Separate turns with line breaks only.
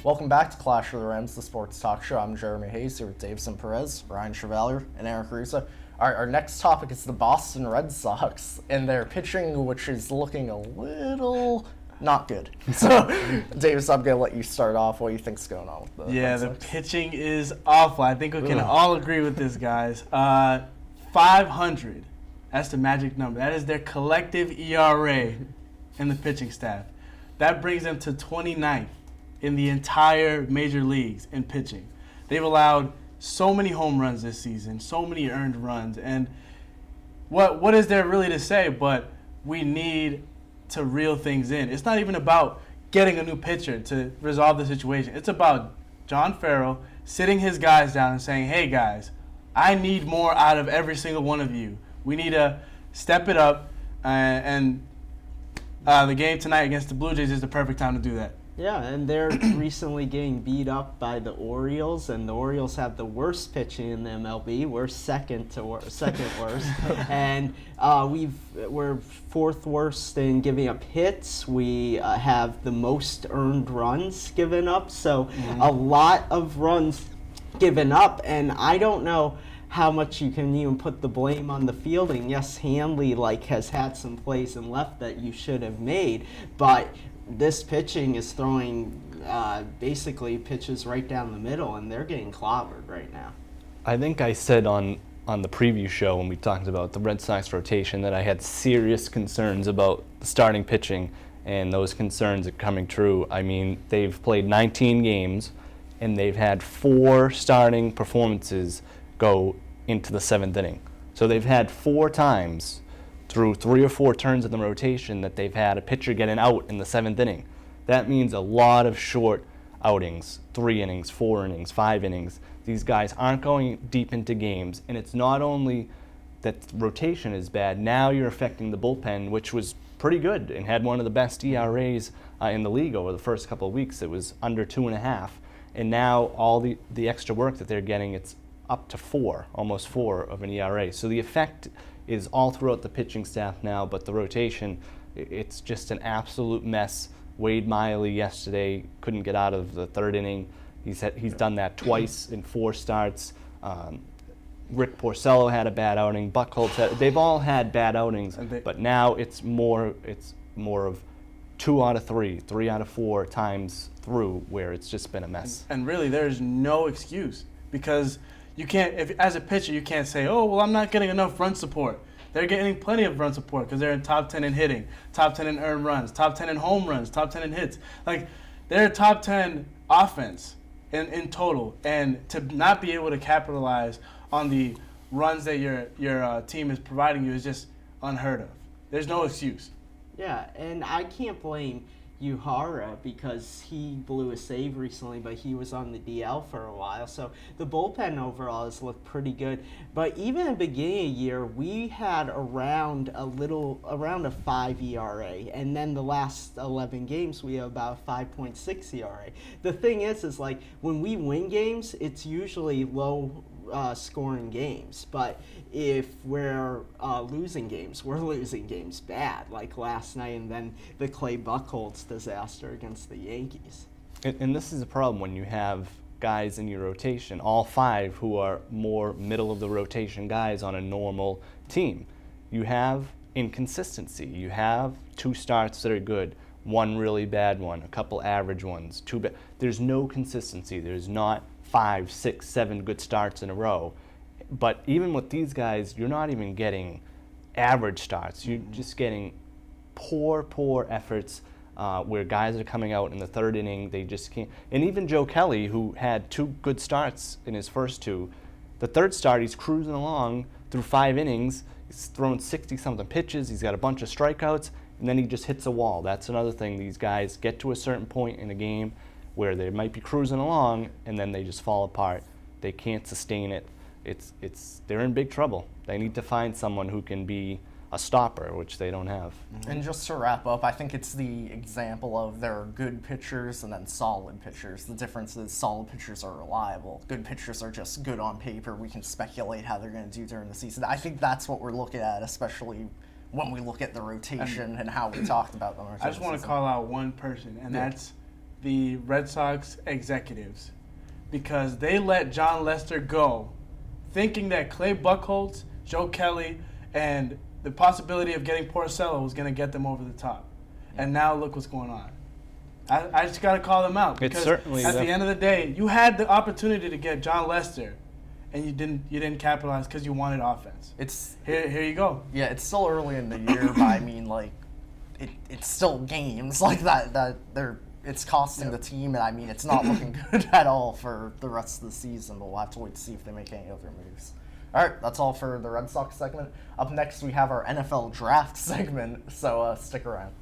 Welcome back to Clash of the Rams, the sports talk show. I'm Jeremy Hayes here with Davison Perez, Ryan Chevalier, and Eric Russo. Our next topic is the Boston Red Sox and their pitching, which is looking a little not good. So, Davis, I'm going to let you start off. What do you think's going on with the Red Sox?
The pitching is awful. I think we can all agree with this, guys. 500, that's the magic number. That is their collective ERA in the pitching staff. That brings them to 29th in the entire major leagues in pitching. They've allowed so many home runs this season, so many earned runs, and what is there really to say but we need to reel things in. It's not even about getting a new pitcher to resolve the situation. It's about John Farrell sitting his guys down and saying, hey guys, I need more out of every single one of you. We need to step it up, and the game tonight against the Blue Jays is the perfect time to do that.
Yeah, and they're recently getting beat up by the Orioles, and the Orioles have the worst pitching in the MLB. We're second worst, and we're fourth worst in giving up hits. We have the most earned runs given up, so a lot of runs given up, and I don't know how much you can even put the blame on the fielding. Yes, Hanley has had some plays and left that you should have made, but this pitching is throwing basically pitches right down the middle, and they're getting clobbered right now.
I think I said on the preview show when we talked about the Red Sox rotation that I had serious concerns about the starting pitching, and those concerns are coming true. I mean, they've played 19 games, and they've had 4 starting performances go into the 7th inning. So they've had 4 times through 3 or 4 turns of the rotation that they've had a pitcher get an out in the 7th inning. That means a lot of short outings, 3 innings, 4 innings, 5 innings. These guys aren't going deep into games, and it's not only that rotation is bad, now you're affecting the bullpen, which was pretty good and had one of the best ERAs in the league over the first couple of weeks. It was under 2.5, and now all the extra work that they're getting, it's up to 4, almost 4 of an ERA. So the effect is all throughout the pitching staff now, but the rotation, it's just an absolute mess. Wade Miley yesterday couldn't get out of the 3rd inning. He's done that twice in 4 starts. Rick Porcello had a bad outing. Buchholz they've all had bad outings, but now it's more of 2 out of 3, 3 out of 4 times through where it's just been a mess.
And really, there's no excuse, because you can't, as a pitcher, you can't say, oh, well, I'm not getting enough run support. They're getting plenty of run support because they're in top 10 in hitting, top 10 in earned runs, top 10 in home runs, top 10 in hits. They're a top 10 offense in total. And to not be able to capitalize on the runs that your team is providing you is just unheard of. There's no excuse.
Yeah, and I can't blame Uhara because he blew a save recently, but he was on the DL for a while. So the bullpen overall has looked pretty good. But even at the beginning of the year, we had around a 5 ERA. And then the last 11 games, we have about 5.6 ERA. The thing is when we win games, it's usually low scoring games, but if we're losing games, we're losing games bad, like last night and then the Clay Buchholz disaster against the Yankees.
And this is a problem when you have guys in your rotation, all 5 who are more middle of the rotation guys on a normal team. You have inconsistency. You have 2 starts that are good, 1 really bad one, a couple average ones, 2 bad. There's no consistency. There's not 5, 6, 7 good starts in a row. But even with these guys, you're not even getting average starts. You're just getting poor efforts where guys are coming out in the 3rd inning. They just can't. And even Joe Kelly, who had 2 good starts in his first 2, the 3rd start, he's cruising along through 5 innings. He's thrown 60-something pitches. He's got a bunch of strikeouts, and then he just hits a wall. That's another thing. These guys get to a certain point in a game where they might be cruising along, and then they just fall apart. They can't sustain it. They're in big trouble. They need to find someone who can be a stopper, which they don't have.
And just to wrap up, I think it's the example of there are good pitchers and then solid pitchers. The difference is solid pitchers are reliable. Good pitchers are just good on paper. We can speculate how they're going to do during the season. I think that's what we're looking at, especially when we look at the rotation and how we talked about them.
I just want to call out one person, and that's the Red Sox executives because they let John Lester go, thinking that Clay Buchholz, Joe Kelly, and the possibility of getting Porcello was going to get them over the top. And now look what's going on. I just got to call them out because
certainly
at the end of the day, you had the opportunity to get John Lester, and you didn't capitalize because you wanted offense.
It's
Here you go.
Yeah, it's still early in the year, but I mean, like, it's still games like that it's costing the team, and I mean, it's not looking good at all for the rest of the season. But we'll have to wait to see if they make any other moves. All right, that's all for the Red Sox segment. Up next, we have our NFL draft segment, so stick around.